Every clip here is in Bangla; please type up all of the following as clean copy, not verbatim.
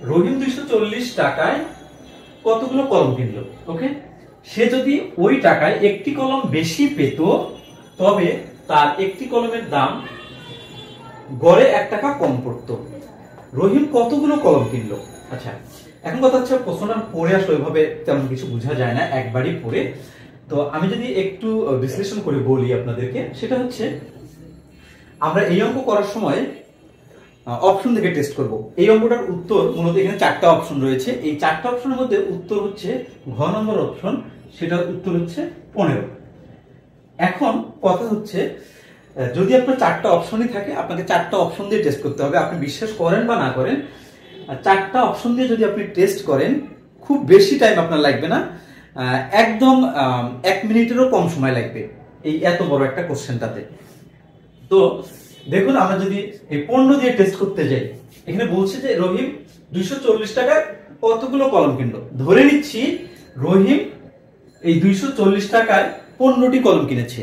রহিম 240 টাকায় কতগুলো কলম কিনলো। ওকে, সে যদি ওই টাকায় একটি কলম বেশি পেত তবে তার একটি কলমের দাম গড়ে 1 টাকা কম পড়তো। রহিম কতগুলো কলম কিনলো। আচ্ছা, এখন কথা হচ্ছে প্রশ্নটা পড়ে আসলে ওইভাবে তেমন কিছু বোঝা যায় না একবারই পড়ে। তো আমি যদি একটু বিশ্লেষণ করে বলি আপনাদেরকে, সেটা হচ্ছে আমরা এই অঙ্ক করার সময় অপশন থেকে টেস্ট করব। এই অঙ্কটার উত্তর মূলত এখানে 4টা অপশন রয়েছে। এই 4টা অপশনের মধ্যে উত্তর হচ্ছে ঘ নম্বর অপশন, সেটার উত্তর হচ্ছে 15। এখন কথা হচ্ছে যদি আপনার 4টা অপশনই থাকে, আপনাকে 4টা অপশন দিয়ে টেস্ট করতে হবে। আপনি বিশ্বাস করেন বা না করেন, 4টা অপশন দিয়ে যদি আপনি টেস্ট করেন খুব বেশি টাইম আপনার লাগবে না, একদম 1 মিনিটেরও কম সময় লাগবে এই এত বড় একটা কোশ্চেনটাতে। তো দেখুন, আমরা যদি এই 15 দিয়ে টেস্ট করতে যাই, এখানে বলছে যে রহিম 240 টাকায় কতগুলো কলম কিনলো। ধরে নিচ্ছি রহিম এই 240 টাকায় 15টি কলম কিনেছে।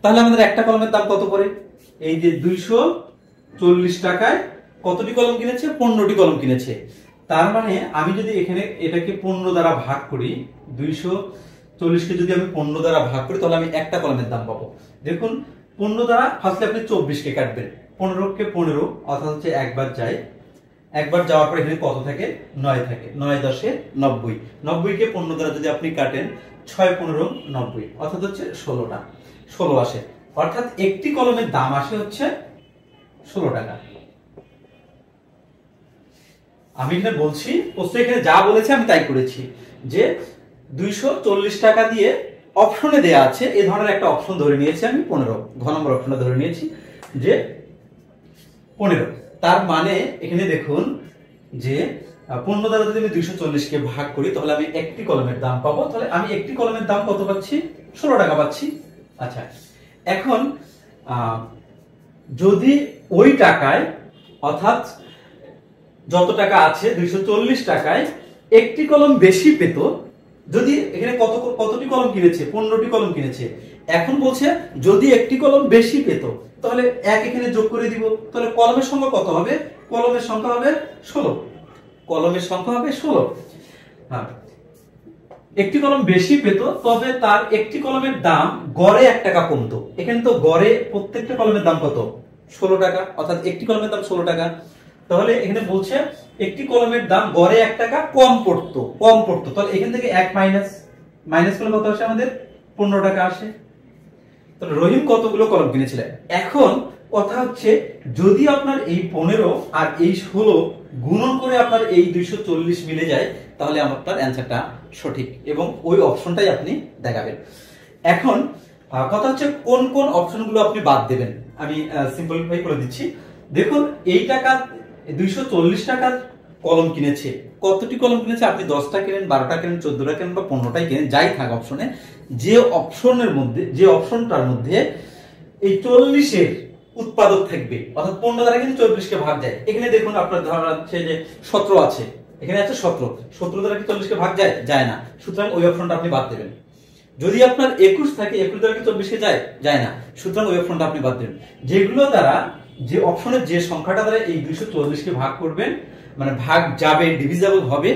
তাহলে আমাদের একটা কলমের দাম কত পড়ে? এই যে 240 টাকায় কতটি কলম কিনেছে? 15টি কলম কিনেছে। তার মানে আমি যদি এখানে এটাকে 15 দ্বারা ভাগ করি, 240 কে যদি আমি 15 দ্বারা ভাগ করি, তাহলে আমি একটা কলমের দাম পাবো। দেখুন, 15 দ্বারা ফার্স্টে আপনি 24 কে কাটবেন, 15 কে 15 অর্থাৎ হচ্ছে একবার যায়, একবার যাওয়ার পর এখানে কত থাকে? 9 থাকে। 9 10 90, 90 কে 15 দ্বারা যদি আপনি কাটেন, 6 15 90 অর্থাৎ হচ্ছে 16টা, 16 আসে। অর্থাৎ একটি কলমের দাম আসে হচ্ছে 16 টাকা। আমি এখানে বলছি, প্রশ্ন এখানে যা বলেছে আমি তাই করেছি, যে 240 টাকা দিয়ে অপশনে দেয়া আছে, এই ধরনের একটা অপশন ধরে নিয়েছি আমি 15, ঘ নম্বর অপশনটা ধরে নিয়েছি যে 15। তার মানে এখানে দেখুন যে 15 দ্বারা যদি আমি 240 কে ভাগ করি, তাহলে আমি একটি কলমের দাম পাবো। তাহলে আমি একটি কলমের দাম কত পাচ্ছি? 16 টাকা পাচ্ছি। আচ্ছা, এখন যদি ওই টাকায়, অর্থাৎ যত টাকা আছে 240 টাকায় একটি কলম বেশি পেত, যদি এখানে কতটি কলম কিনেছে? 15টি কলম কিনেছে। এখন বলছে যদি একটি কলম বেশি পেত, তাহলে এক এখানে যোগ করে দিব। তাহলে কলমের সংখ্যা কত হবে? কলমের সংখ্যা হবে 16। কলমের সংখ্যা হবে 16। হ্যাঁ, একটি কলম বেশি পেত তবে তার একটি কলমের দাম গড়ে 1 টাকা কমতো। এখানে তো গড়ে প্রত্যেকটা কলমের দাম কত? 16 টাকা, অর্থাৎ একটি কলমের দাম 16 টাকা। তাহলে এখানে বলছে একটি কলমের দাম গড়ে 1 টাকা কম পড়তো, কম পড়তো। তাহলে এখান থেকে 1 মাইনাস করলে কত আসে? আমাদের 15 টাকা আসে। তাহলে রহিম কতগুলো কলম কিনেছিলেন। এখন কথা হচ্ছে, যদি আপনার এই 15 আর এই 16 গুণন করে আপনার এই 240 মিলে যায়, তাহলে আপনার অ্যান্সারটা সঠিক এবং ওই অপশনটাই আপনি দেখাবেন। এখন কথা হচ্ছে কোন কোন অপশনগুলো আপনি বাদ দেবেন, আমি সিম্পলিফাই করে দিচ্ছি। দেখুন, এই টাকা 240 টাকার কলম কিনেছে, কতটি কলম কিনেছে? আপনি 10টা কেনেন, 12টা কেনেন, 14টা কেনেন বা 15টাই কেনেন, যাই থাক অপশনে, যে অপশনের মধ্যে, যে অপশনটার মধ্যে এই 40-এর উৎপাদক থাকবে, অর্থাৎ 15 দ্বারা কিন্তু 40 কে ভাগ যায়। এখানে দেখুন আপনার ধরা আছে যে 17 আছে, এখানে আছে 17 দ্বারা কি 40 কে ভাগ যায়? যায় না। সুতরাং ওই অপশনটা আপনি বাদ দেবেন। যদি আপনার 21 থাকে, 21 দ্বারা কি 24 কে যায়? যায় না। সুতরাং ওই অপশনটা আপনি বাদ দেবেন। যেগুলো দ্বারা, যে অপশনের যে সংখ্যাটা দ্বারা এই 240 কে ভাগ করবেন, মানে ভাগ যাবে, ডিভিজেবল হবে,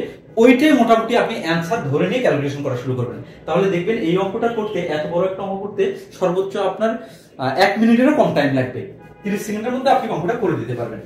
ওইটাই মোটামুটি আপনি অ্যান্সার ধরে নিয়ে ক্যালকুলেশন করা শুরু করবেন। তাহলে দেখবেন এই অঙ্কটা করতে, এত বড় একটা অঙ্ক করতে সর্বোচ্চ আপনার 1 মিনিটেরও কম টাইম লাগবে। 30 সেকেন্ডের মধ্যে আপনি অঙ্কটা করে দিতে পারবেন।